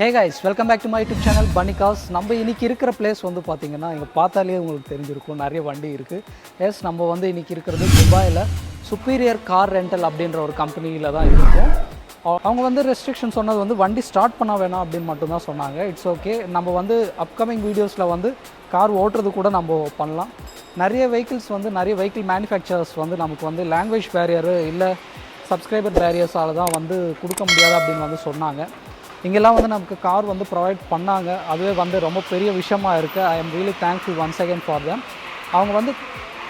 Hey guys, welcome back to my YouTube channel bunny cars. நம்ம இன்றைக்கி இருக்கிற place வந்து பார்த்திங்கன்னா, இங்கே பார்த்தாலே உங்களுக்கு தெரிஞ்சிருக்கும், நிறைய வண்டி இருக்குது. எஸ், நம்ம வந்து இன்றைக்கி இருக்கிறது துபாயில் சுப்பீரியர் கார் ரெண்டல் அப்படின்ற ஒரு கம்பெனியில் தான் இருக்கும். அவங்க வந்து ரெஸ்ட்ரிக்ஷன் சொன்னது வந்து வண்டி ஸ்டார்ட் பண்ண வேணாம் அப்படின்னு மட்டும்தான் சொன்னாங்க. இட்ஸ் ஓகே, நம்ம வந்து அப்கமிங் வீடியோஸில் வந்து கார் ஓட்டுறது கூட நம்ம பண்ணலாம். நிறைய வெஹிக்கிள்ஸ் வந்து நிறைய வெஹிக்கிள் மேனுஃபேக்சரர்ஸ் வந்து நமக்கு வந்து லாங்குவேஜ் பேரியரு இல்லை சப்ஸ்கிரைபர் பேரியர்ஸால் தான் வந்து கொடுக்க முடியாது அப்படின்னு வந்து சொன்னாங்க. இங்கெல்லாம் வந்து நமக்கு கார் வந்து ப்ரொவைட் பண்ணாங்க. அதுவே வந்து ரொம்ப பெரிய விஷயமா இருக்குது. I am really thankful once again for them. அவங்க வந்து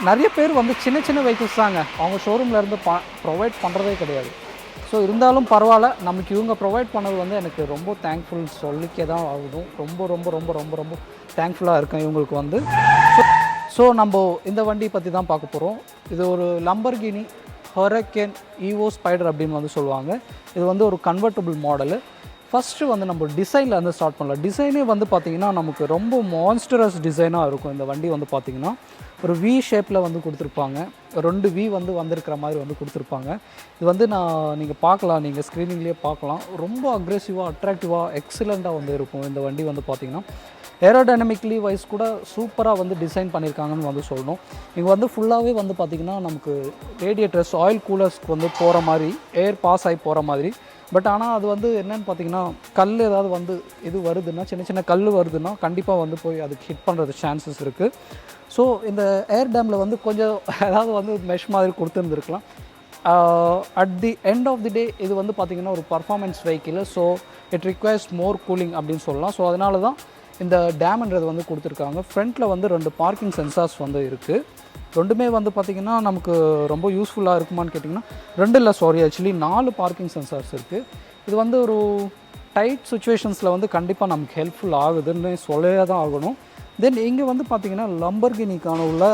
நிறைய பேர் வந்து சின்ன சின்ன வெஹிக்கிள்ஸ் தாங்க அவங்க ஷோரூம்லேருந்து ப்ரொவைட் பண்ணுறதே கிடையாது. ஸோ இருந்தாலும் பரவாயில்ல, நமக்கு இவங்க ப்ரொவைட் பண்ணது வந்து எனக்கு ரொம்ப தேங்க்ஃபுல் சொல்லிக்கே தான் ஆகுதும். ரொம்ப ரொம்ப ரொம்ப ரொம்ப ரொம்ப தேங்க்ஃபுல்லாக இருக்கேன் இவங்களுக்கு வந்து. ஸோ நம்ம இந்த வண்டி பற்றி தான் பார்க்க போகிறோம். இது ஒரு லம்பர்கினி ஹொரக்கேன் ஈவோ ஸ்பைடர் அப்படின்னு வந்து சொல்லுவாங்க. இது வந்து ஒரு கன்வெர்ட்டபிள் மாடலு. ஃபஸ்ட்டு வந்து நம்ம டிசைனில் வந்து ஸ்டார்ட் பண்ணலாம். டிசைனே வந்து பார்த்திங்கன்னா நமக்கு ரொம்ப மான்ஸ்டரஸ் டிசைனாக இருக்கும். இந்த வண்டி வந்து பார்த்திங்கன்னா ஒரு வி ஷேப்பில் வந்து கொடுத்துருப்பாங்க. 2 வி வந்து வந்திருக்கிற மாதிரி வந்து கொடுத்துருப்பாங்க. இது வந்து நீங்கள் பார்க்கலாம், நீங்கள் ஸ்க்ரீனிங்லேயே பார்க்கலாம். ரொம்ப அக்ரெசிவாக அட்ராக்டிவாக எக்ஸலண்ட்டாக வந்து இருக்கும் இந்த வண்டி வந்து பார்த்திங்கன்னா. ஏரோடைனமிக்லி வைஸ் கூட சூப்பராக வந்து டிசைன் பண்ணியிருக்காங்கன்னு வந்து சொல்லணும். இங்கே வந்து ஃபுல்லாகவே வந்து பார்த்திங்கன்னா நமக்கு ரேடியேட்டர்ஸ் ஆயில் கூலர்ஸ்க்கு வந்து போகிற மாதிரி ஏர் பாஸ் ஆகி போகிற மாதிரி. பட் ஆனால் அது வந்து என்னென்னு பார்த்தீங்கன்னா, கல் ஏதாவது வந்து இது வருதுன்னா, சின்ன சின்ன கல் வருதுன்னா கண்டிப்பாக வந்து போய் அதுக்கு ஹிட் பண்ணுறது சான்சஸ் இருக்குது. ஸோ இந்த ஏர் டேமில் வந்து கொஞ்சம் ஏதாவது வந்து மெஷ் மாதிரி கொடுத்துருந்துருக்கலாம். At the end of the day இது வந்து பார்த்திங்கன்னா ஒரு performance vehicle. So it requires more cooling அப்படின்னு சொல்லலாம். ஸோ அதனால தான் இந்த டேம்ன்றது வந்து கொடுத்துருக்காங்க. ஃப்ரண்ட்டில் வந்து 2 பார்க்கிங் சென்சார்ஸ் வந்து இருக்குது. ரெண்டுமே வந்து பார்த்திங்கன்னா நமக்கு ரொம்ப யூஸ்ஃபுல்லாக இருக்குமான்னு கேட்டிங்கன்னா 2 இல்லை, சாரி, ஆக்சுவலி 4 பார்க்கிங் சென்சார்ஸ் இருக்குது. இது வந்து ஒரு டைட் சுச்சுவேஷன்ஸில் வந்து கண்டிப்பாக நமக்கு ஹெல்ப்ஃபுல் ஆகுதுன்னு சொல்லவே தான் ஆகணும். தென் இங்கே வந்து பார்த்திங்கன்னா லம்பர்கினிக்கான உள்ள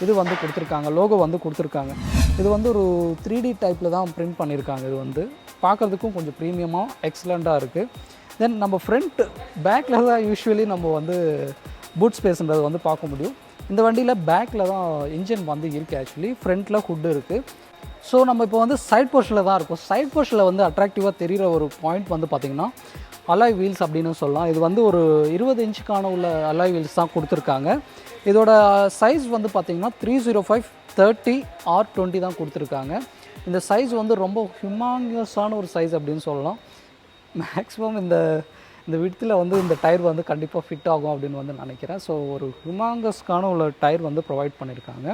இது வந்து கொடுத்துருக்காங்க, லோகோ வந்து கொடுத்துருக்காங்க. இது வந்து ஒரு 3D டைப்பில் தான் பிரிண்ட் பண்ணியிருக்காங்க. இது வந்து பார்க்குறதுக்கும் கொஞ்சம் ப்ரீமியமாக எக்ஸலண்ட்டாக இருக்குது. தென் நம்ம ஃப்ரண்ட் பேக்கில் தான் யூஸ்வலி நம்ம வந்து பூட் ஸ்பேஸ்ன்றது வந்து பார்க்க முடியும். இந்த வண்டியில் பேக்கில் தான் இன்ஜின் வந்து இருக்குது. ஆக்சுவலி ஃப்ரண்ட்டில் ஹுட்டு இருக்குது. ஸோ நம்ம இப்போ வந்து சைட் போர்ஷனில் தான் இருக்கும். சைட் போர்ஷனில் வந்து அட்ராக்டிவாக தெரிகிற ஒரு பாயிண்ட் வந்து பார்த்திங்கன்னா அலாய் வீல்ஸ் அப்படின்னு சொல்லலாம். இது வந்து ஒரு 20 இன்ச்சுக்கான உள்ள அலாய் வீல்ஸ் தான் கொடுத்துருக்காங்க. இதோட சைஸ் வந்து பார்த்திங்கன்னா 305/30R20 தான் கொடுத்துருக்காங்க. இந்த சைஸ் வந்து ரொம்ப ஹியூமாங்கஸான ஒரு சைஸ் அப்படின்னு சொல்லலாம். மேக்ஸிமம் இந்த விடத்தில் வந்து இந்த டயர் வந்து கண்டிப்பாக ஃபிட் ஆகும் அப்படின்னு வந்து நினைக்கிறேன். ஸோ ஒரு ஹியூமாங்கஸ்க்கான உள்ள டயர் வந்து ப்ரொவைட் பண்ணியிருக்காங்க.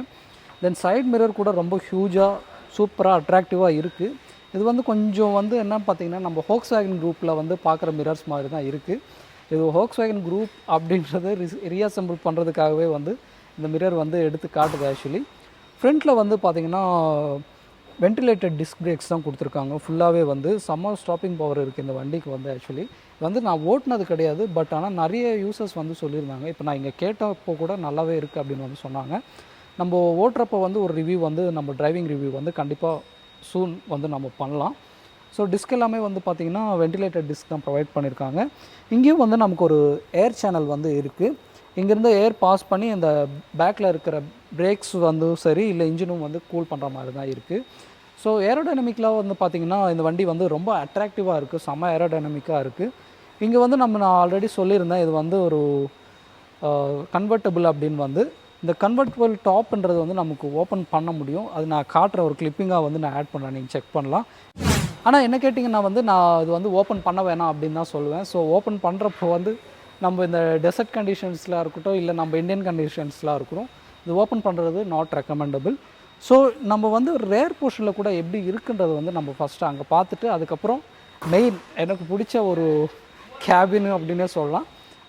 தென் சைட் மிரர் கூட ரொம்ப ஹியூஜாக சூப்பராக அட்ராக்டிவாக இருக்குது. இது வந்து கொஞ்சம் வந்து என்ன பார்த்திங்கன்னா நம்ம ஹோக்ஸ்வேகன் குரூப்பில் வந்து பார்க்குற மிரர்ஸ் மாதிரி தான் இருக்குது. இது ஹோக்ஸ்வேகன் குரூப் அப்படின்றத ரீஅசெம்பிள் பண்ணுறதுக்காகவே வந்து இந்த மிரர் வந்து எடுத்து காட்டுது. ஆக்சுவலி ஃப்ரண்ட்டில் வந்து பார்த்திங்கன்னா வென்டிலேட்டட் டிஸ்க் பிரேக்ஸ் தான் கொடுத்துருக்காங்க. ஃபுல்லாகவே வந்து சம்மர் ஸ்டாப்பிங் பவர் இருக்குது இந்த வண்டிக்கு வந்து. ஆக்சுவலி வந்து நான் ஓட்டினது கிடையாது, பட் ஆனால் நிறைய யூசர்ஸ் வந்து சொல்லியிருந்தாங்க. இப்போ நான் இங்கே கேட்டப்போ கூட நல்லாவே இருக்குது அப்படின்னு வந்து சொன்னாங்க. நம்ம ஓட்டுறப்போ வந்து ஒரு ரிவ்யூ வந்து நம்ம டிரைவிங் ரிவ்யூ வந்து கண்டிப்பாக சூன் வந்து நம்ம பண்ணலாம். ஸோ டிஸ்க் எல்லாமே வந்து பார்த்திங்கன்னா வென்டிலேட்டட் டிஸ்க் தான் ப்ரொவைட் பண்ணியிருக்காங்க. இங்கேயும் வந்து நமக்கு ஒரு ஏர் சேனல் வந்து இருக்குது. இங்கேருந்து ஏர் பாஸ் பண்ணி இந்த பேக்கில் இருக்கிற பிரேக்ஸ் வந்து சரி இல்லை இன்ஜினும் வந்து கூல் பண்ணுற மாதிரி தான் இருக்குது. ஸோ ஏரோடைனமிக்கலாக வந்து பார்த்திங்கன்னா இந்த வண்டி வந்து ரொம்ப அட்ராக்டிவாக இருக்குது, செம்ம ஏரோடைனமிக்காக இருக்குது. இங்கே வந்து நான் ஆல்ரெடி சொல்லியிருந்தேன், இது வந்து ஒரு கன்வெர்ட்டபிள் அப்படின்னு வந்து இந்த கன்வெர்ட்டபிள் டாப்ன்றது வந்து நமக்கு ஓப்பன் பண்ண முடியும். அது நான் காட்டுற ஒரு கிளிப்பிங்காக வந்து நான் ஆட் பண்ணுறேன், நீங்கள் செக் பண்ணலாம். ஆனால் என்ன கேட்டிங்கன்னா வந்து நான் இது வந்து ஓப்பன் பண்ண வேணாம் அப்படின்னு தான் சொல்லுவேன். ஸோ ஓப்பன் பண்ணுறப்போ வந்து நம்ம இந்த டெசர்ட் கண்டிஷன்ஸில் இருக்கட்டும் இல்லை நம்ம இந்தியன் கண்டிஷன்ஸ்லாம் இருக்கட்டும், இது ஓப்பன் பண்ணுறது நாட் ரெக்கமெண்டபிள். ஸோ நம்ம வந்து ரேர் போர்ஷனில் கூட எப்படி இருக்குன்றது வந்து நம்ம ஃபஸ்ட்டு அங்கே பார்த்துட்டு அதுக்கப்புறம் மெயின் எனக்கு பிடிச்ச ஒரு கேபின் அப்படின்னே சொல்லலாம்.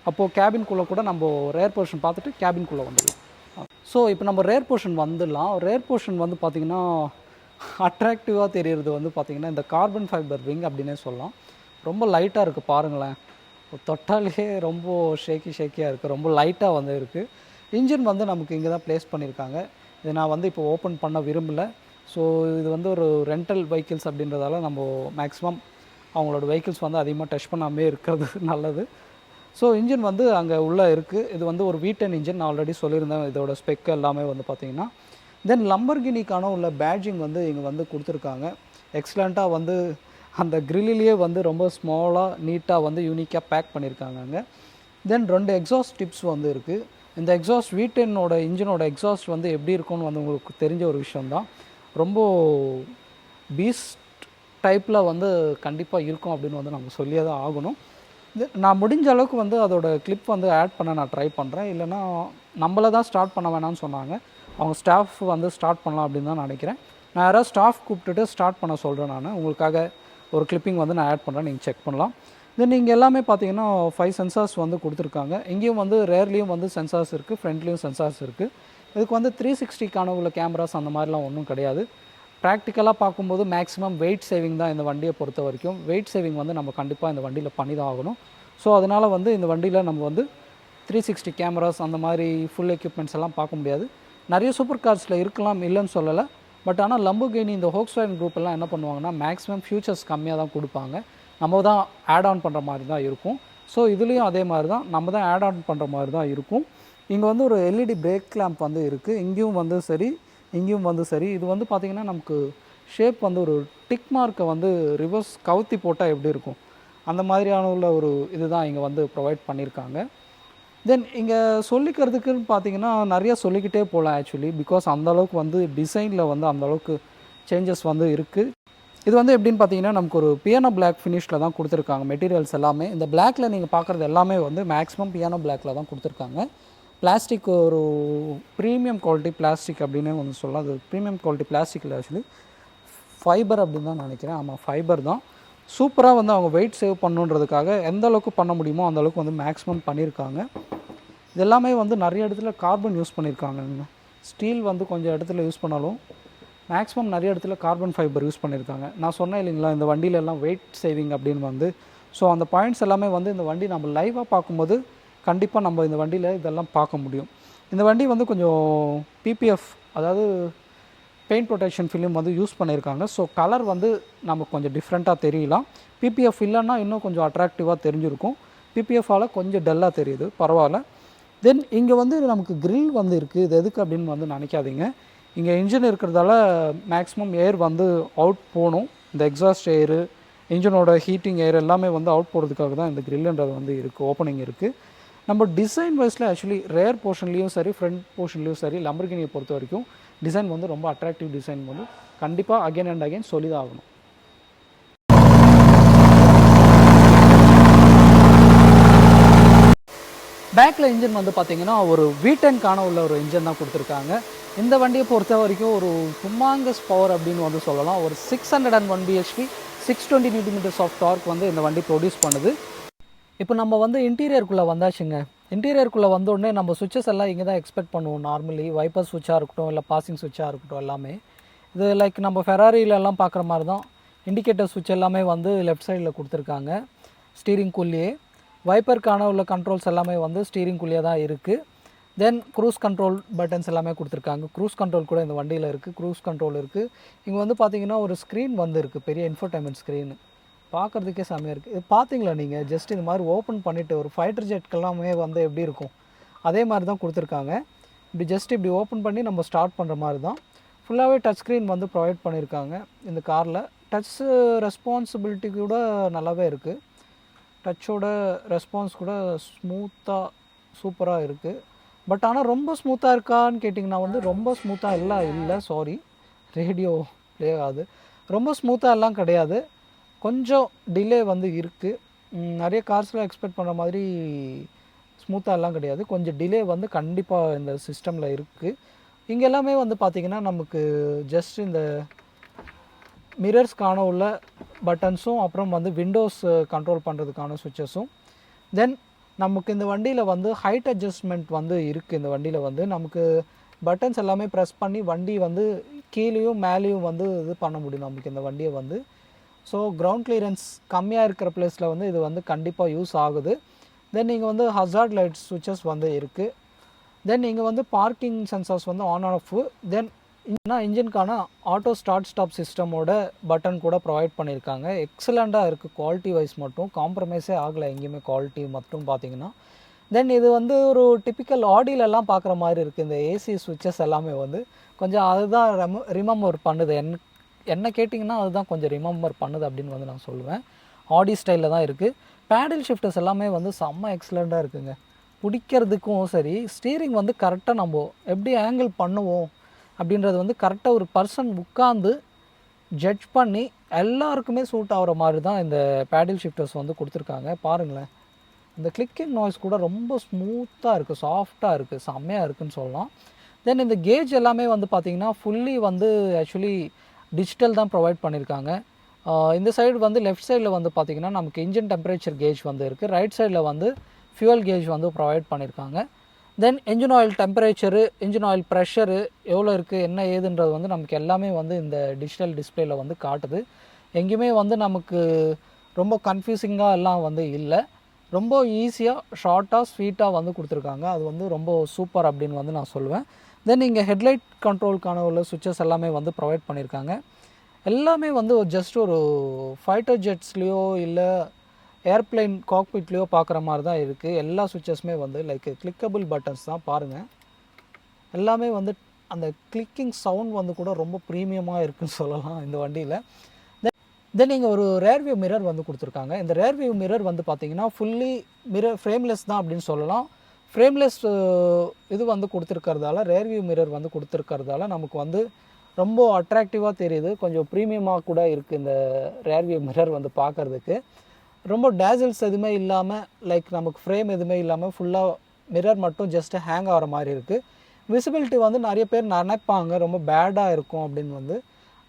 அப்போது கேபின்குள்ளே கூட நம்ம ரேர் போர்ஷன் பார்த்துட்டு கேபின்குள்ளே வந்துடலாம். ஸோ இப்போ நம்ம ரேர் போர்ஷன் வந்துடலாம். ரேர் போர்ஷன் வந்து பார்த்திங்கன்னா அட்ராக்டிவாக தெரிகிறது வந்து பார்த்திங்கன்னா இந்த கார்பன் ஃபைபர் விங் அப்படின்னே சொல்லலாம். ரொம்ப லைட்டாக இருக்குது பாருங்களேன், தொட்டாலே ரொம்ப ஷேக்கியாக இருக்குது, ரொம்ப லைட்டாக வந்து இருக்குது. இன்ஜின் வந்து நமக்கு இங்கே தான் ப்ளேஸ் பண்ணியிருக்காங்க. இது நான் வந்து இப்போ ஓப்பன் பண்ண விரும்பலை. ஸோ இது வந்து ஒரு ரெண்டல் வெஹிக்கிள்ஸ் அப்படின்றதால நம்ம மேக்ஸிமம் அவங்களோட வெஹிக்கிள்ஸ் வந்து அதிகமாக டச் பண்ணாமே இருக்கிறது நல்லது. ஸோ இன்ஜின் வந்து அங்கே உள்ளே இருக்குது. இது வந்து ஒரு V10 இன்ஜின், நான் ஆல்ரெடி சொல்லியிருந்தேன் இதோட ஸ்பெக் எல்லாமே வந்து பார்த்திங்கன்னா. தென் லம்பர்கினிக்கான உள்ள பேட்ஜிங் வந்து இங்கே வந்து கொடுத்துருக்காங்க. எக்ஸலண்ட்டாக வந்து அந்த கிரில்லிலேயே வந்து ரொம்ப ஸ்மாலாக நீட்டாக வந்து யூனிக்காக பேக் பண்ணியிருக்காங்க அங்கே. தென் 2 எக்ஸாஸ்ட் டிப்ஸ் வந்து இருக்குது. இந்த எக்ஸாஸ்ட் V10ஓட இன்ஜினோட எக்ஸாஸ்ட் வந்து எப்படி இருக்கும்னு வந்து உங்களுக்கு தெரிஞ்ச ஒரு விஷயந்தான். ரொம்ப பீஸ்ட் டைப்பில் வந்து கண்டிப்பாக இருக்கும் அப்படின்னு வந்து நம்ம சொல்லியே தான் ஆகணும். நான் முடிஞ்ச அளவுக்கு வந்து அதோட கிளிப் வந்து ஆட் பண்ண நான் ட்ரை பண்ணுறேன். இல்லைனா நம்மளை தான் ஸ்டார்ட் பண்ண வேணாம்னு சொன்னாங்க. அவங்க ஸ்டாஃப் வந்து ஸ்டார்ட் பண்ணலாம் அப்படின்னு தான் நினைக்கிறேன். நான் யாராவது ஸ்டாஃப் கூப்பிட்டுட்டு ஸ்டார்ட் பண்ண சொல்கிறேன். நான் உங்களுக்காக ஒரு கிளிப்பிங் வந்து நான் ஆட் பண்ணுறேன், நீங்கள் செக் பண்ணலாம். தென் இங்கே எல்லாமே பார்த்தீங்கன்னா 5 சென்சார்ஸ் வந்து கொடுத்துருக்காங்க. இங்கேயும் வந்து ரேர்லேயும் வந்து சென்சார்ஸ் இருக்குது, ஃப்ரண்ட்லேயும் சென்சார்ஸ் இருக்குது. இதுக்கு வந்து 360க்கான உள்ள கேமராஸ் அந்த மாதிரிலாம் ஒன்றும் கிடையாது. ப்ராக்டிக்கலாக பார்க்கும்போது மேக்ஸிமம் வெயிட் சேவிங் தான் இந்த வண்டியை பொறுத்த வரைக்கும். வெயிட் சேவிங் வந்து நம்ம கண்டிப்பாக இந்த வண்டியில் பண்ணி தான் ஆகணும். ஸோ அதனால் வந்து இந்த வண்டியில் நம்ம வந்து 360 கேமராஸ் அந்த மாதிரி ஃபுல் எக்யூப்மெண்ட்ஸ் எல்லாம் பார்க்க முடியாது. நிறைய சூப்பர் கார்ஸில் இருக்கலாம், இல்லைன்னு சொல்லலை. பட் ஆனால் லம்போர்கினி இந்த Volkswagen குரூப் எல்லாம் என்ன பண்ணுவாங்கன்னா மேக்ஸிமம் ஃபியூச்சர்ஸ் கம்மியாக தான் கொடுப்பாங்க. நம்ம தான் ஆட் ஆன் பண்ணுற மாதிரி தான் இருக்கும். ஸோ இதுலேயும் அதே மாதிரி தான், நம்ம தான் ஆட் ஆன் பண்ணுற மாதிரி தான் இருக்கும். இங்கே வந்து ஒரு LED பிரேக் லேம்ப் வந்து இருக்குது. இங்கேயும் வந்து சரி, இங்கேயும் வந்து சரி. இது வந்து பார்த்திங்கன்னா நமக்கு ஷேப் வந்து ஒரு டிக் மார்க்கை வந்து ரிவர்ஸ் கவுத்தி போட்டால் எப்படி இருக்கும் அந்த மாதிரியான உள்ள ஒரு இதுதான் இங்கே வந்து ப்ரொவைட் பண்ணியிருக்காங்க. தென் இங்கே சொல்லிக்கிறதுக்குன்னு பார்த்தீங்கன்னா நிறையா சொல்லிக்கிட்டே போகலாம் ஆக்சுவலி. பிகாஸ் அந்தளவுக்கு வந்து டிசைனில் வந்து அந்தளவுக்கு சேஞ்சஸ் வந்து இருக்குது. இது வந்து எப்படின்னு பார்த்தீங்கன்னா நமக்கு ஒரு பியானோ பிளாக் ஃபினிஷில் தான் கொடுத்துருக்காங்க மெட்டீரியல்ஸ் எல்லாமே. இந்த பிளாக்கில் நீங்கள் பார்க்குறது எல்லாமே வந்து மேக்ஸிமம் பியானோ பிளாக்கில் தான் கொடுத்துருக்காங்க. பிளாஸ்டிக் ஒரு ப்ரீமியம் குவாலிட்டி பிளாஸ்டிக் அப்படின்னு வந்து சொல்லலாம். அது ப்ரீமியம் குவாலிட்டி பிளாஸ்டிக்கில் ஆக்சுவலி ஃபைபர் அப்படின்னு தான் நினைக்கிறேன். ஆமாம், ஃபைபர் தான். சூப்பராக வந்து அவங்க வெயிட் சேவ் பண்ணுன்றதுக்காக எந்த அளவுக்கு பண்ண முடியுமோ அந்தளவுக்கு வந்து மேக்ஸிமம் பண்ணியிருக்காங்க. இது எல்லாமே வந்து நிறைய இடத்துல கார்பன் யூஸ் பண்ணியிருக்காங்க. ஸ்டீல் வந்து கொஞ்சம் இடத்துல யூஸ் பண்ணாலும் மேக்ஸிமம் நிறைய இடத்துல கார்பன் ஃபைபர் யூஸ் பண்ணியிருக்காங்க. நான் சொன்னேன் இல்லைங்களா, இந்த வண்டியிலெல்லாம் வெயிட் சேவிங் அப்படின்னு வந்து. ஸோ அந்த பாயிண்ட்ஸ் எல்லாமே வந்து இந்த வண்டி நம்ம லைவாக பார்க்கும்போது கண்டிப்பாக நம்ம இந்த வண்டியில் இதெல்லாம் பார்க்க முடியும். இந்த வண்டி வந்து கொஞ்சம் PPF அதாவது பெயிண்ட் ப்ரொடெக்ஷன் ஃபிலிம் வந்து யூஸ் பண்ணியிருக்காங்க. ஸோ கலர் வந்து நமக்கு கொஞ்சம் டிஃப்ரெண்ட்டாக தெரியலாம். PPF இல்லைன்னா இன்னும் கொஞ்சம் அட்ராக்டிவாக தெரிஞ்சிருக்கும். PPF-ஆல் கொஞ்சம் டல்லாக தெரியுது, பரவாயில்ல. தென் இங்கே வந்து நமக்கு கிரில் வந்து இருக்குது. இது எதுக்கு அப்படின்னு வந்து நினைக்காதீங்க. இங்கே இன்ஜின் இருக்கிறதால மேக்ஸிமம் ஏர் வந்து அவுட் போகணும். இந்த எக்ஸாஸ்ட் ஏரு, இன்ஜினோட ஹீட்டிங் ஏர் எல்லாமே வந்து அவுட் போகிறதுக்காக தான் இந்த கிரில்ன்றது வந்து இருக்குது, ஓப்பனிங் இருக்குது. நம்ம டிசைன் வைஸில் ஆக்சுவலி ரேர் போர்ஷன்லேயும் சரி, ஃப்ரண்ட் போர்ஷன்லேயும் சரி, லம்போர்கினியை பொறுத்த வரைக்கும் டிசைன் வந்து ரொம்ப அட்ராக்டிவ் டிசைன் வந்து கண்டிப்பாக அகைன் அண்ட் அகைன் சொல்லி தான் ஆகணும். பேக்கில் இன்ஜின் வந்து பார்த்திங்கன்னா ஒரு V10க்கான உள்ள ஒரு இன்ஜின் தான் கொடுத்துருக்காங்க. இந்த வண்டியை பொறுத்த வரைக்கும் ஒரு ஹுமாங்கஸ் பவர் அப்படின்னு வந்து சொல்லலாம். ஒரு 601 bhp 620 Nm ஆஃப் டார்க் வந்து இந்த வண்டி ப்ரொடியூஸ் பண்ணுது. இப்போ நம்ம வந்து இன்டீரியருக்குள்ளே வந்தாச்சுங்க. இன்டீரியருக்குள்ளே வந்தோடனே நம்ம சுவிட்சஸ் எல்லாம் இங்கே தான் எக்ஸ்பெக்ட் பண்ணுவோம். நார்மலி வைப்பர் சுவிட்சாக இருக்கட்டும், இல்லை பாசிங் சுவிட்சாக இருக்கட்டும், எல்லாமே இது லைக் நம்ம ஃபெராரியிலெல்லாம் பார்க்குற மாதிரி தான். இண்டிகேட்டர் சுவிட்ச் எல்லாமே வந்து லெஃப்ட் சைடில் கொடுத்துருக்காங்க. ஸ்டீரிங்குள்ளேயே வைப்பருக்கான உள்ள கண்ட்ரோல்ஸ் எல்லாமே வந்து ஸ்டீரிங்குள்ளேயே தான் இருக்குது. தென் க்ரூஸ் கண்ட்ரோல் பட்டன்ஸ் எல்லாமே கொடுத்துருக்காங்க. க்ரூஸ் கண்ட்ரோல் கூட இந்த வண்டியில் இருக்குது. க்ரூஸ் கண்ட்ரோல் இருக்குது. இங்கே வந்து பார்த்திங்கன்னா ஒரு ஸ்க்ரீன் வந்து இருக்குது, பெரிய இன்ஃபோடைன்மெண்ட் ஸ்க்ரீனு. பார்க்குறதுக்கே செம்மையாக இருக்குது. இது பார்த்தீங்களா நீங்கள்? ஜஸ்ட் இந்த மாதிரி ஓப்பன் பண்ணிவிட்டு ஒரு ஃபைட்டர் ஜெட்கெல்லாமே வந்து எப்படி இருக்கும் அதே மாதிரி தான் கொடுத்துருக்காங்க. இப்படி ஜஸ்ட் இப்படி ஓப்பன் பண்ணி நம்ம ஸ்டார்ட் பண்ணுற மாதிரி தான். ஃபுல்லாகவே டச் ஸ்க்ரீன் வந்து ப்ரொவைட் பண்ணியிருக்காங்க இந்த காரில். டச் ரெஸ்பான்சிபிலிட்டி கூட நல்லாவே இருக்குது. டச்சோட ரெஸ்பான்ஸ் கூட ஸ்மூத்தாக சூப்பராக இருக்குது. பட் ஆனால் ரொம்ப ஸ்மூத்தாக இருக்கான்னு கேட்டிங்கன்னா வந்து ரொம்ப ஸ்மூத்தாக இல்லை, சாரி, ரேடியோ ப்ளே ஆகுது. ரொம்ப ஸ்மூத்தாக எல்லாம் கிடையாது, கொஞ்சம் டிலே வந்து இருக்குது. நிறைய கார்ஸில் எக்ஸ்பெக்ட் பண்ணுற மாதிரி ஸ்மூத்தாக எல்லாம் கிடையாது, கொஞ்சம் டிலே வந்து கண்டிப்பாக இந்த சிஸ்டமில் இருக்குது. இங்கே எல்லாமே வந்து பார்த்திங்கன்னா நமக்கு ஜஸ்ட் இந்த மிரர்ஸ்க்கான உள்ள பட்டன்ஸும், அப்புறம் வந்து விண்டோஸ் கண்ட்ரோல் பண்ணுறதுக்கான சுவிட்சஸும். தென் நமக்கு இந்த வண்டியில் வந்து ஹைட் அட்ஜஸ்ட்மெண்ட் வந்து இருக்குது. இந்த வண்டியில் வந்து நமக்கு பட்டன்ஸ் எல்லாமே ப்ரெஸ் பண்ணி வண்டி வந்து கீழேயும் மேலேயும் வந்து இது பண்ண முடியும் நமக்கு இந்த வண்டியை வந்து. ஸோ கிரவுண்ட் கிளியரன்ஸ் கம்மியாக இருக்கிற பிளேஸில் வந்து இது வந்து கண்டிப்பாக யூஸ் ஆகுது. தென் இங்கே வந்து ஹசார்ட் லைட் சுவிட்சஸ் வந்து இருக்குது. தென் இங்கே வந்து பார்க்கிங் சென்சார்ஸ் வந்து ஆன் ஆஃப். தென் இன்ஜினுக்கான ஆட்டோ ஸ்டார்ட் ஸ்டாப் சிஸ்டமோட பட்டன் கூட ப்ரொவைட் பண்ணியிருக்காங்க. எக்ஸலண்ட்டாக இருக்குது குவாலிட்டி வைஸ், மட்டும் காம்ப்ரமைஸே ஆகலை எங்கேயுமே குவாலிட்டி மட்டும் பார்த்திங்கன்னா. தென் இது வந்து ஒரு டிப்பிக்கல் ஆடியிலெல்லாம் பார்க்குற மாதிரி இருக்குது. இந்த ஏசி சுவிட்சஸ் எல்லாமே வந்து கொஞ்சம் அதுதான் ரிமெம்பர் பண்ணுது என்ன கேட்டிங்கன்னா அதுதான் கொஞ்சம் ரிமெம்பர் பண்ணுது அப்படின்னு வந்து நான் சொல்லுவேன். ஆடி ஸ்டைலில் தான் இருக்குது. பேடில் ஷிஃப்டர்ஸ் எல்லாமே வந்து செம்ம எக்ஸலண்ட்டாக இருக்குங்க. பிடிக்கிறதுக்கும் சரி, ஸ்டீரிங் வந்து கரெக்டாக நம்ம எப்படி ஆங்கிள் பண்ணுவோம் அப்படின்றது வந்து கரெக்டாக ஒரு பர்சன் உட்காந்து ஜட்ஜ் பண்ணி எல்லாருக்குமே சூட் ஆகிற மாதிரி தான் இந்த பேடில் ஷிஃப்டர்ஸ் வந்து கொடுத்துருக்காங்க. பாருங்களேன், இந்த கிளிக்கிங் நாய்ஸ் கூட ரொம்ப ஸ்மூத்தாக இருக்குது, சாஃப்டாக இருக்குது, செம்மையாக இருக்குதுன்னு சொல்லலாம். தென் இந்த கேஜ் எல்லாமே வந்து பார்த்திங்கன்னா ஃபுல்லி வந்து ஆக்சுவலி டிஜிட்டல் தான் ப்ரொவைட் பண்ணியிருக்காங்க. இந்த சைடு வந்து லெஃப்ட் சைடில் வந்து பார்த்திங்கன்னா நமக்கு இன்ஜின் டெம்பரேச்சர் கேஜ் வந்து இருக்குது. ரைட் சைடில் வந்து ஃபியூவல் கேஜ் வந்து ப்ரொவைட் பண்ணியிருக்காங்க. Then engine oil temperature, engine oil pressure எவ்வளோ இருக்குது என்ன ஏதுன்றது வந்து நமக்கு எல்லாமே வந்து இந்த டிஜிட்டல் டிஸ்பிளேயில் வந்து காட்டுது. எங்கேயுமே வந்து நமக்கு ரொம்ப கன்ஃபியூசிங்காக எல்லாம் வந்து இல்லை. ரொம்ப ஈஸியாக ஷார்ட்டாக ஸ்வீட்டாக வந்து கொடுத்துருக்காங்க. அது வந்து ரொம்ப சூப்பர் அப்படின்னு வந்து நான் சொல்லுவேன். தென் இங்கே ஹெட்லைட் கண்ட்ரோலுக்கான உள்ள சுவிட்சஸ் எல்லாமே வந்து ப்ரொவைட் பண்ணியிருக்காங்க. எல்லாமே வந்து ஜஸ்ட் ஒரு ஃபைட்டர் ஜெட்ஸ்லேயோ இல்லை ஏர்ப்ளைன் காக்பிட்லேயோ பார்க்குற மாதிரி தான் இருக்குது. எல்லா சுவிட்சஸுமே வந்து லைக் கிளிக்கபிள் பட்டன்ஸ் தான் பாருங்கள். எல்லாமே வந்து அந்த கிளிக்கிங் சவுண்ட் வந்து கூட ரொம்ப ப்ரீமியமாக இருக்குதுன்னு சொல்லலாம் இந்த வண்டியில். தென் இங்கே ஒரு ரேர்வியூ மிரர் வந்து கொடுத்துருக்காங்க. இந்த ரேர்வியூ மிரர் வந்து பார்த்திங்கன்னா ஃபுல்லி மிரர் ஃப்ரேம்லெஸ் தான் அப்படின்னு சொல்லலாம். ஃப்ரேம்லெஸ் இது வந்து கொடுத்துருக்கறதால, ரேர்வியூ மிரர் வந்து கொடுத்துருக்கறதால நமக்கு வந்து ரொம்ப அட்ராக்டிவாக தெரியுது. கொஞ்சம் ப்ரீமியமாக கூட இருக்குது இந்த ரேர்வியூ மிரர் வந்து பார்க்குறதுக்கு. ரொம்ப டேசல்ஸ் எதுவுமே இல்லாமல், லைக் நமக்கு ஃப்ரேம் எதுவுமே இல்லாமல் ஃபுல்லாக மிரர் மட்டும் ஜஸ்ட்டு ஹேங் ஆகிற மாதிரி இருக்குது. விசிபிலிட்டி வந்து நிறைய பேர் நினைப்பாங்க ரொம்ப பேடாக இருக்கும் அப்படின்னு வந்து.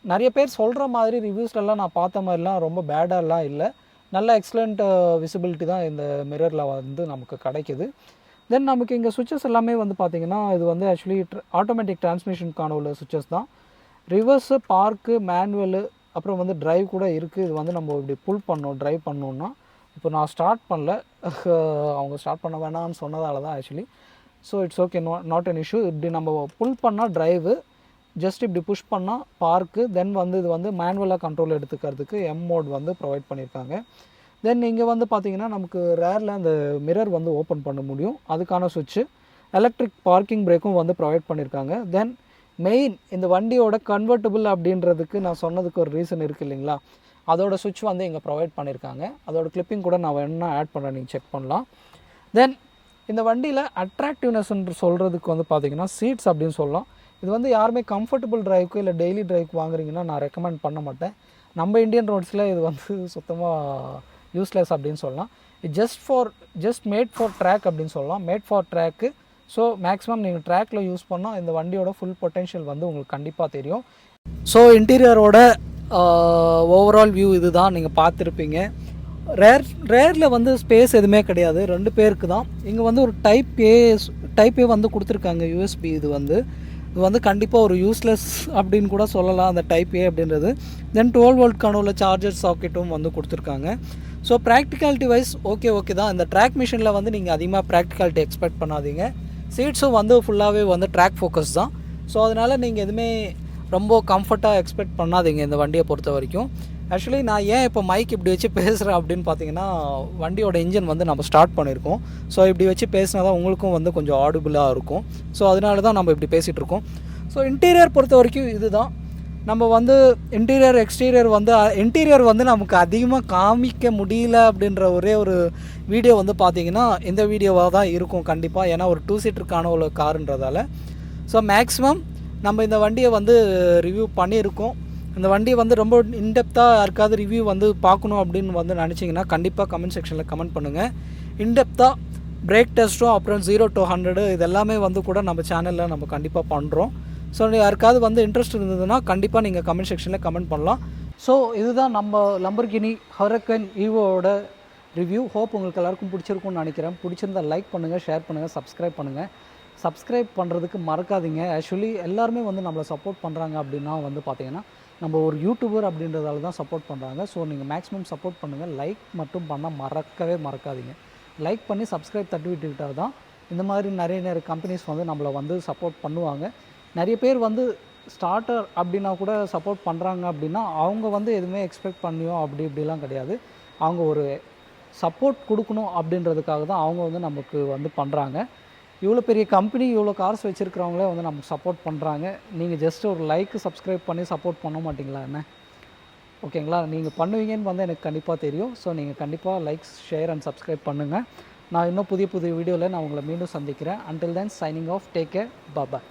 நிறைய பேர் சொல்கிற மாதிரி ரிவ்யூஸ்லலாம் நான் பார்த்த மாதிரிலாம் ரொம்ப பேடாலாம் இல்லை. நல்ல எக்ஸலண்ட் விசிபிலிட்டி தான் இந்த மிரரில் வந்து நமக்கு கிடைக்கிது. தென் நமக்கு இங்கே சுவிட்சஸ் எல்லாமே வந்து பார்த்திங்கன்னா இது வந்து ஆக்சுவலி ஆட்டோமேட்டிக் டிரான்ஸ்மிஷனுக்கான உள்ள சுவிட்சஸ் தான். ரிவர்ஸு, பார்க்கு, மேனுவலு, அப்புறம் வந்து ட்ரைவ் கூட இருக்குது. இது வந்து நம்ம இப்படி புல் பண்ணோம் ட்ரைவ் பண்ணோன்னா, இப்போ நான் ஸ்டார்ட் பண்ணல, அவங்க ஸ்டார்ட் பண்ண வேணாம்னு சொன்னதால தான் actually. So it's okay, not an issue. இப்படி நம்ம புல் பண்ணால் ட்ரைவு, ஜஸ்ட் இப்படி புஷ் பண்ணால் பார்க்கு, தென் வந்து இது வந்து மேனுவலாக கண்ட்ரோல் எடுத்துக்கிறதுக்கு எம் மோட் வந்து ப்ரொவைட் பண்ணியிருக்காங்க. தென் இங்கே வந்து பார்த்திங்கன்னா நமக்கு ரேரில் அந்த மிரர் வந்து ஓப்பன் பண்ண முடியும், அதுக்கான சுவிட்சு. எலக்ட்ரிக் பார்க்கிங் பிரேக்கும் வந்து ப்ரொவைட் பண்ணியிருக்காங்க. தென் மெயின் இந்த வண்டியோட கன்வெர்ட்டபிள் அப்படின்றதுக்கு நான் சொன்னதுக்கு ஒரு ரீசன் இருக்குது இல்லைங்களா, அதோட சுவிட்ச் வந்து இங்கே ப்ரொவைட் பண்ணியிருக்காங்க. அதோட கிளிப்பிங் கூட நான் வேணும்னா ஆட் பண்ணுறேன், நீங்கள் செக் பண்ணலாம். தென் இந்த வண்டியில் அட்ராக்டிவ்னஸ்ன்ற சொல்கிறதுக்கு வந்து பார்த்திங்கன்னா சீட்ஸ் அப்படின்னு சொல்லலாம். இது வந்து யாருமே கம்ஃபர்டபுள் ட்ரைவுக்கு இல்லை டெய்லி ட்ரைவுக்கு வாங்குறீங்கன்னா நான் ரெக்கமெண்ட் பண்ண மாட்டேன். நம்ம இந்தியன் ரோட்ஸில் இது வந்து சுத்தமாக யூஸ்லெஸ் அப்படின்னு சொல்லலாம். இது ஜஸ்ட் மேட் ஃபார் ட்ராக் அப்படின்னு சொல்லலாம். Made for track. So maximum நீங்கள் ட்ராக்கில் யூஸ் பண்ணால் இந்த வண்டியோட ஃபுல் பொட்டென்ஷியல் வந்து உங்களுக்கு கண்டிப்பாக தெரியும். ஸோ இன்டீரியரோட ஓவரால் வியூ இது தான் நீங்கள் பார்த்துருப்பீங்க. ரேரில் வந்து ஸ்பேஸ் எதுவுமே கிடையாது, 2 பேருக்கு தான். இங்கே வந்து ஒரு டைப் ஏ வந்து கொடுத்துருக்காங்க யூஎஸ்பி. இது வந்து கண்டிப்பாக ஒரு யூஸ்லெஸ் அப்படின்னு கூட சொல்லலாம் அந்த டைப் ஏ அப்படின்றது. தென் 12 வோல்ட்கான உள்ள சார்ஜர் சாக்கெட்டும் வந்து கொடுத்துருக்காங்க. ஸோ ப்ராக்டிகாலிட்டி வைஸ் ஓகே தான். இந்த ட்ராக் மிஷினில் வந்து நீங்கள் அதிகமாக ப்ராக்டிகாலிட்டி எக்ஸ்பெக்ட் பண்ணாதீங்க. சீட்ஸும் வந்து ஃபுல்லாகவே வந்து ட்ராக் ஃபோக்கஸ் தான். ஸோ அதனால் நீங்கள் எதுவுமே ரொம்ப கம்ஃபர்ட்டாக எக்ஸ்பெக்ட் பண்ணாதீங்க இந்த வண்டியை பொறுத்த வரைக்கும். ஆக்சுவலி நான் ஏன் இப்போ மைக் இப்படி வச்சு பேசுகிறேன் அப்படின்னு பார்த்தீங்கன்னா, வண்டியோட இன்ஜின் வந்து நம்ம ஸ்டார்ட் பண்ணியிருக்கோம். ஸோ இப்படி வச்சு பேசினா தான் உங்களுக்கும் வந்து கொஞ்சம் ஆடிபிளாக இருக்கும். ஸோ அதனால தான் நம்ம இப்படி பேசிகிட்டு இருக்கோம். ஸோ இன்டீரியர் பொறுத்த வரைக்கும் இது தான். நம்ம வந்து இன்டீரியர் வந்து நமக்கு அதிகமாக காமிக்க முடியல அப்படின்ற ஒரே ஒரு வீடியோ வந்து பார்த்திங்கன்னா இந்த வீடியோவாக தான் இருக்கும் கண்டிப்பாக. ஏன்னா ஒரு 2 சீட்டருக்கான ஒரு காருன்றதால. ஸோ மேக்ஸிமம் நம்ம இந்த வண்டியை வந்து ரிவ்யூ பண்ணியிருக்கோம். இந்த வண்டி வந்து ரொம்ப இன்டெப்த்தாக யாருக்காவது ரிவ்யூ வந்து பார்க்கணும் அப்படின்னு வந்து நினச்சிங்கன்னா கண்டிப்பாக கமெண்ட் செக்ஷனில் கமெண்ட் பண்ணுங்கள். இன்டெப்த்தாக பிரேக் டெஸ்ட்டும் அப்புறம் 0 to 100 இது எல்லாமே வந்து கூட நம்ம சேனலில் நம்ம கண்டிப்பாக பண்ணுறோம். ஸோ யாருக்காவது வந்து இன்ட்ரெஸ்ட் இருந்ததுன்னா கண்டிப்பாக நீங்கள் கமெண்ட் செக்ஷனில் கமெண்ட் பண்ணலாம். ஸோ இதுதான் நம்ம லம்பர்கினி ஹரக்கன் ஈவோட ரிவ்யூ. ஹோப் உங்களுக்கு எல்லாருக்கும் பிடிச்சிருக்கும்னு நினைக்கிறேன். பிடிச்சிருந்தால் லைக் பண்ணுங்கள், ஷேர் பண்ணுங்கள், சப்ஸ்கிரைப் பண்ணுறதுக்கு மறக்காதீங்க. ஆக்சுவலி எல்லாருமே வந்து நம்மளை சப்போர்ட் பண்ணுறாங்க அப்படின்னா வந்து பார்த்திங்கன்னா நம்ம ஒரு யூடியூபர் அப்படின்றதால தான் சப்போர்ட் பண்ணுறாங்க. ஸோ நீங்கள் மேக்ஸிமம் சப்போர்ட் பண்ணுங்கள். லைக் மட்டும் பண்ணால் மறக்காதீங்க. லைக் பண்ணி சப்ஸ்கிரைப் தட்டி விட்டுக்கிட்டால் தான் இந்த மாதிரி நிறைய கம்பெனிஸ் வந்து நம்மளை வந்து சப்போர்ட் பண்ணுவாங்க. நிறைய பேர் வந்து ஸ்டார்டர் அப்படின்னா கூட சப்போர்ட் பண்ணுறாங்க அப்படின்னா அவங்க வந்து எதுவுமே எக்ஸ்பெக்ட் பண்ணியோ இப்படிலாம் கிடையாது. அவங்க ஒரு சப்போர்ட் கொடுக்கணும் அப்படின்றதுக்காக தான் அவங்க வந்து நமக்கு வந்து பண்ணுறாங்க. இவ்வளோ பெரிய கம்பெனி இவ்வளோ கார்ஸ் வச்சுருக்கிறவங்களே வந்து நமக்கு சப்போர்ட் பண்ணுறாங்க. நீங்கள் ஜஸ்ட் ஒரு லைக் சப்ஸ்கிரைப் பண்ணி சப்போர்ட் பண்ண மாட்டிங்களா என்ன? ஓகேங்களா? நீங்கள் பண்ணுவீங்கன்னு வந்து எனக்கு கண்டிப்பாக தெரியும். ஸோ நீங்கள் கண்டிப்பாக லைக்ஸ், ஷேர் அண்ட் சப்ஸ்கிரைப் பண்ணுங்கள். நான் இன்னும் புதிய வீடியோவில் நான் உங்களை மீண்டும் சந்திக்கிறேன். Until then signing off. Take care. பாய்.